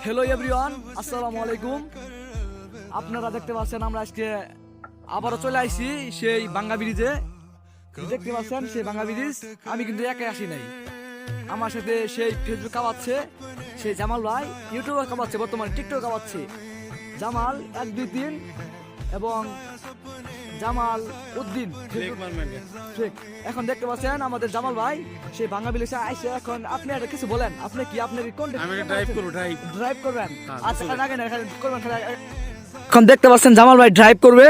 Hello everyone, আসসালামু আলাইকুম। আপনারা দেখতে পাচ্ছেন আমরা আজকে আবারও চলে আসছি সেই বাঙ্গা ব্রিজে। দেখতে পাচ্ছেন সেই বাঙ্গা ব্রিজ। আমি কিন্তু একাই আসি নাই, আমার সাথে সেই ফেসবুক কামাচ্ছে, সেই জামাল ভাই ইউটিউবার কামাচ্ছে, বর্তমানে টিকটক কামাচ্ছে। জামাল 1 2 3 এবং জামাল উদ্দিন। এখন দেখতে পাচ্ছেন আমাদের জামাল ভাই সেই বাঙ্গা ব্রিজে আইসে। এখন আপনি আর কিছু বলেন, আপনি কি আপনার ড্রাইভ করবেন? আচ্ছা আগে না করবেন। এখন দেখতে পাচ্ছেন জামাল ভাই ড্রাইভ করবে।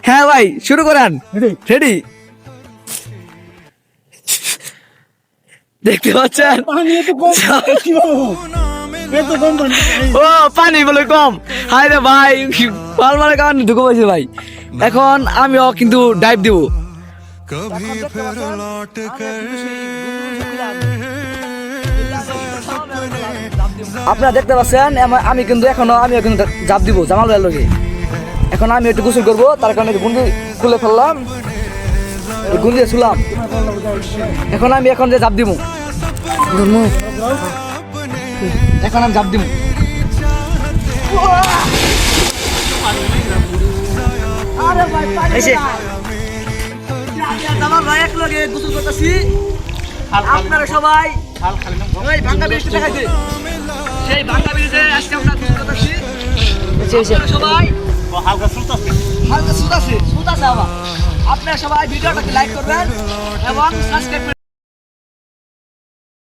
হ্যাঁ ভাই, শুরু করেন। রেডি? দেখতে পাচ্ছেন ও পানি বলে কম। হাই রে ভাই, পাল মারে কারণে ঢুকে পড়েছে ভাই। এখন আমিও কিন্তু ডাইভ দিব। আপনারা দেখতে পাচ্ছেন আমি কিন্তু আমিও কিন্তু জাপ দিব জামাল ভাইয়ের লগে। এখন আমি একটু গোসল করবো, তার কারণে গুন্ডি খুলে ফেললাম, গুন্ডি শুলাম। এখন আমি যে জাপ দিব, এখন আমি জাপ দিব। আপনারা সবাই ভাঙ্গা ব্রিজটা দেখাইছে, সেই ভাঙ্গা ব্রিজে আজকে আমরা গোসল করতেছি। সবাই হালকা সুতাছে আবার। আপনারা সবাই ভিডিওটাকে লাইক করবেন এবং সাবস্ক্রাইব